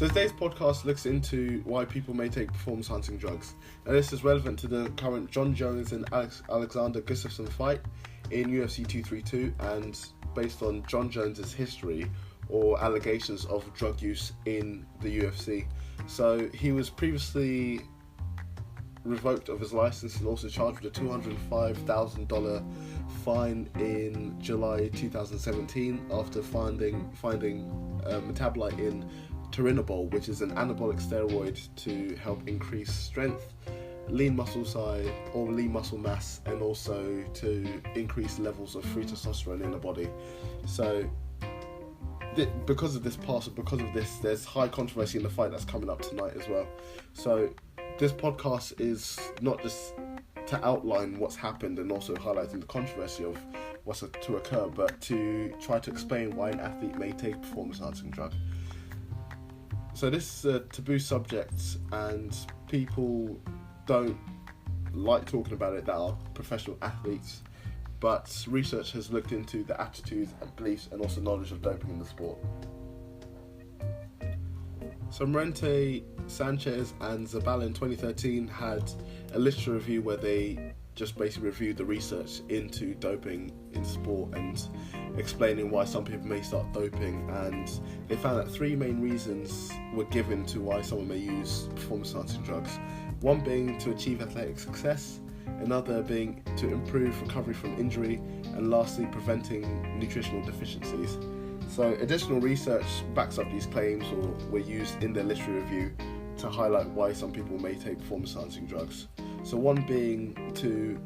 So today's podcast looks into why people may take performance-enhancing drugs. Now this is relevant to the current Jon Jones and Alexander Gustafsson fight in UFC 232, and based on Jon Jones's history or allegations of drug use in the UFC. So he was previously revoked of his license and also charged with a $205,000 fine in July 2017 after finding a metabolite in turinabol, which is an anabolic steroid to help increase strength, lean muscle size or lean muscle mass, and also to increase levels of free testosterone in the body. So because of this there's high controversy in the fight that's coming up tonight as well. So this podcast is not just to outline what's happened and also highlighting the controversy of what's to occur, but to try to explain why an athlete may take a performance-enhancing drug. So this is a taboo subject, and people don't like talking about it that are professional athletes, but research has looked into the attitudes and beliefs and also knowledge of doping in the sport. So Morente, Sanchez and Zabala in 2013 had a literature review where they just basically reviewed the research into doping in sport and explaining why some people may start doping, and they found that three main reasons were given to why someone may use performance-enhancing drugs. One being to achieve athletic success, another being to improve recovery from injury, and lastly preventing nutritional deficiencies. So additional research backs up these claims or were used in the literature review to highlight why some people may take performance-enhancing drugs. So one being to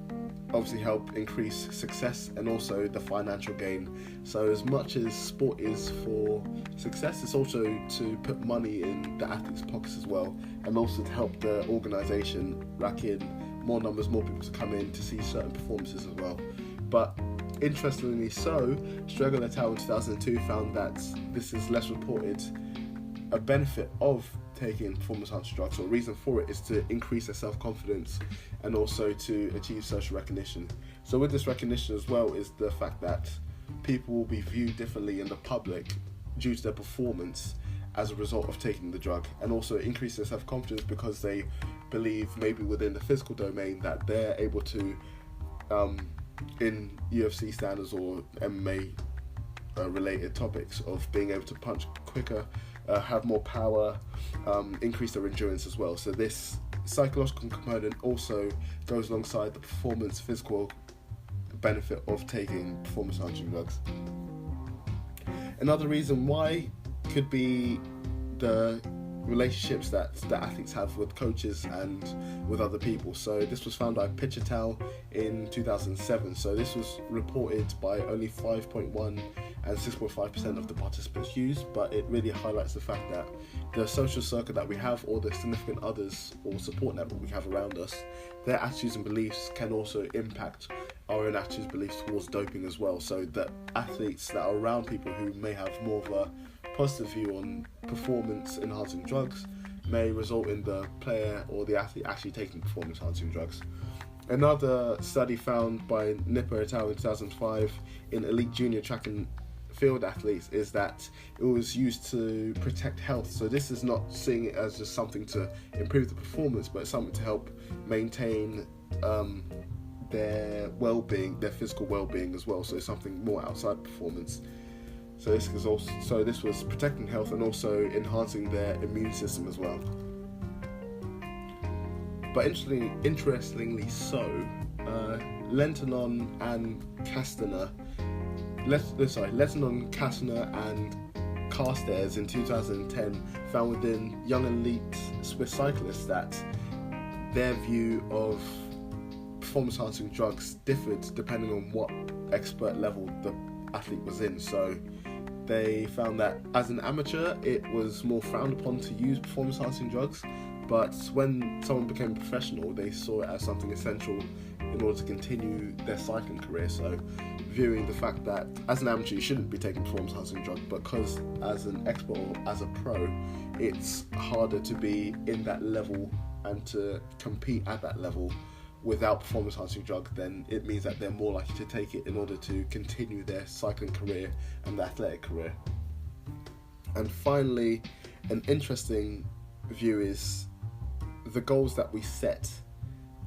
obviously help increase success and also the financial gain. So as much as sport is for success, it's also to put money in the athlete's pockets as well, and also to help the organisation rack in more numbers, more people to come in to see certain performances as well. But interestingly so, Strego et al. In 2002 found that this is less reported. A benefit of taking performance-enhancing drugs, or a reason for it, is to increase their self-confidence and also to achieve social recognition. So with this recognition as well is the fact that people will be viewed differently in the public due to their performance as a result of taking the drug, and also increase their self-confidence because they believe maybe within the physical domain that they're able to, in UFC standards or MMA related topics, of being able to punch quicker, have more power, increase their endurance as well. So this psychological component also goes alongside the performance physical benefit of taking performance-enhancing drugs. Another reason why could be the relationships that the athletes have with coaches and with other people. So this was found by Pitch et al. In 2007. So this was reported by only 5.1 and 6.5% of the participants used, but it really highlights the fact that the social circle that we have, or the significant others or support network we have around us, their attitudes and beliefs can also impact our own attitudes and beliefs towards doping as well. So that athletes that are around people who may have more of a positive view on performance-enhancing drugs may result in the player or the athlete actually taking performance-enhancing drugs. Another study found by Nipper et al. In 2005 in elite junior track and field athletes is that it was used to protect health. So this is not seeing it as just something to improve the performance, but something to help maintain their well-being, their physical well-being as well. So something more outside performance. So this was protecting health and also enhancing their immune system as well. But interestingly so, Lentanon and Castner and Carstairs in 2010 found within young elite Swiss cyclists that their view of performance-enhancing drugs differed depending on what expert level the athlete was in. So they found that as an amateur it was more frowned upon to use performance-enhancing drugs, but when someone became a professional they saw it as something essential in order to continue their cycling career. So viewing the fact that as an amateur you shouldn't be taking performance-enhancing drugs, because as an expert or as a pro it's harder to be in that level and to compete at that level without performance-enhancing drug, then it means that they're more likely to take it in order to continue their cycling career and their athletic career. And finally, an interesting view is the goals that we set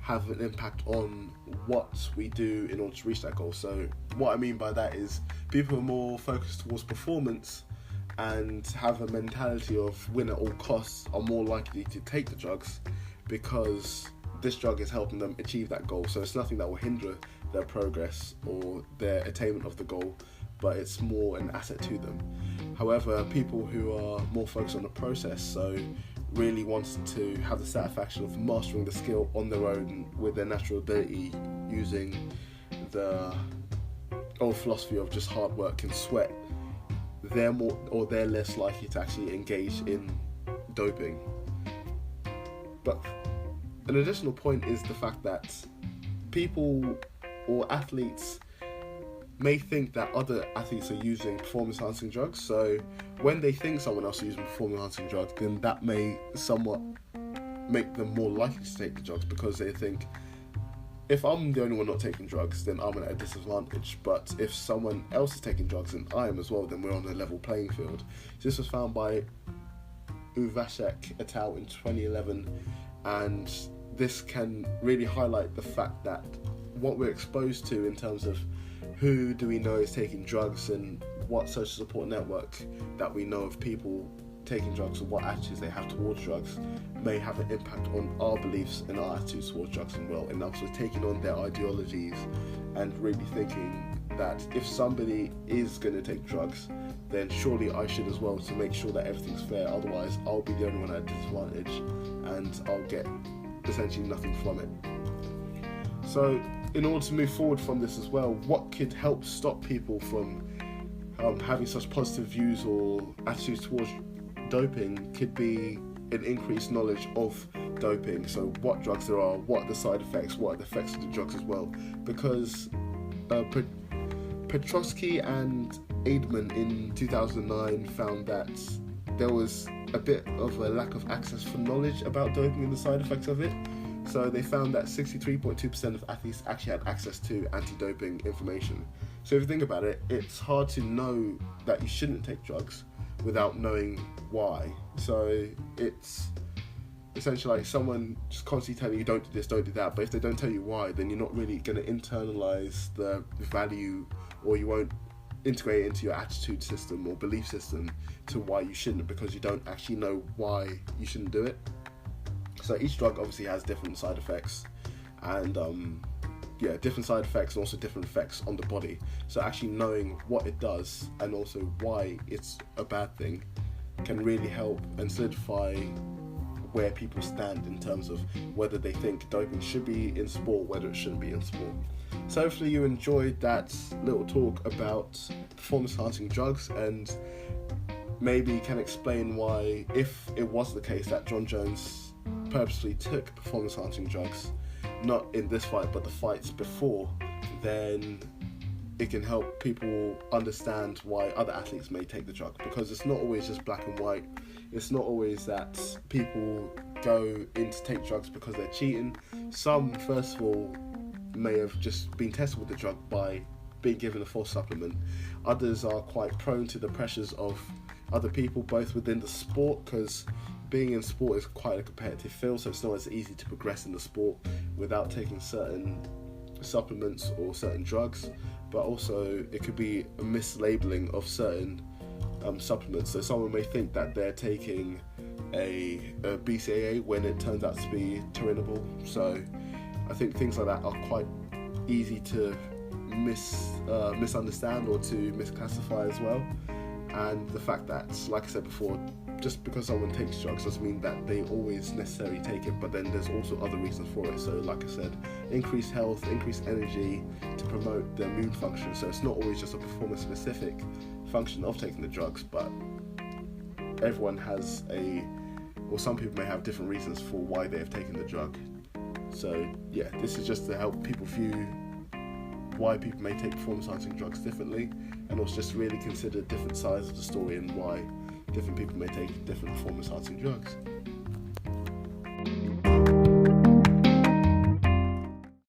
have an impact on what we do in order to reach that goal. So what I mean by that is people are more focused towards performance and have a mentality of win at all costs are more likely to take the drugs because this drug is helping them achieve that goal. So it's nothing that will hinder their progress or their attainment of the goal, but it's more an asset to them. However, people who are more focused on the process, so really wants to have the satisfaction of mastering the skill on their own with their natural ability, using the old philosophy of just hard work and sweat, they're less likely to actually engage in doping. But an additional point is the fact that people or athletes may think that other athletes are using performance-enhancing drugs. So when they think someone else is using performance-enhancing drugs, then that may somewhat make them more likely to take the drugs, because they think, if I'm the only one not taking drugs, then I'm at a disadvantage. But if someone else is taking drugs and I am as well, then we're on a level playing field. This was found by Uvashek et al. In 2011, and this can really highlight the fact that what we're exposed to in terms of who do we know is taking drugs and what social support network that we know of people taking drugs and what attitudes they have towards drugs may have an impact on our beliefs and our attitudes towards drugs as well, and also taking on their ideologies and really thinking that if somebody is going to take drugs, then surely I should as well, to make sure that everything's fair. Otherwise I'll be the only one at a disadvantage and I'll get essentially nothing from it. So in order to move forward from this as well, what could help stop people from having such positive views or attitudes towards doping could be an increased knowledge of doping. So what drugs there are, what are the side effects, what are the effects of the drugs as well. Because Petrosky and Aidman in 2009 found that there was a bit of a lack of access for knowledge about doping and the side effects of it. So they found that 63.2% of athletes actually had access to anti-doping information. So if you think about it, it's hard to know that you shouldn't take drugs without knowing why. So it's essentially like someone just constantly telling you don't do this, don't do that, but if they don't tell you why, then you're not really going to internalize the value, or you won't integrate it into your attitude system or belief system to why you shouldn't, because you don't actually know why you shouldn't do it. So each drug obviously has different side effects, and different side effects and also different effects on the body. So actually knowing what it does and also why it's a bad thing can really help and solidify where people stand in terms of whether they think doping should be in sport, whether it shouldn't be in sport. So hopefully you enjoyed that little talk about performance-enhancing drugs, and maybe can explain why, if it was the case that Jon Jones purposely took performance-enhancing drugs, not in this fight but the fights before, then it can help people understand why other athletes may take the drug, because it's not always just black and white. It's not always that people go in to take drugs because they're cheating. Some, first of all, may have just been tested with the drug by being given a false supplement. Others are quite prone to the pressures of other people, both within the sport, because being in sport is quite a competitive field, so it's not as easy to progress in the sport without taking certain supplements or certain drugs. But also it could be a mislabeling of certain supplements. So someone may think that they're taking a BCAA when it turns out to be Turinabol. So I think things like that are quite easy to misunderstand or to misclassify as well. And the fact that, like I said before, just because someone takes drugs doesn't mean that they always necessarily take it, but then there's also other reasons for it. So like I said, increased health, increased energy to promote their immune function. So it's not always just a performance specific function of taking the drugs, but everyone has some people may have different reasons for why they have taken the drug. So yeah, this is just to help people view why people may take performance-enhancing drugs differently, and also just really consider different sides of the story and why different people may take different performance-enhancing drugs.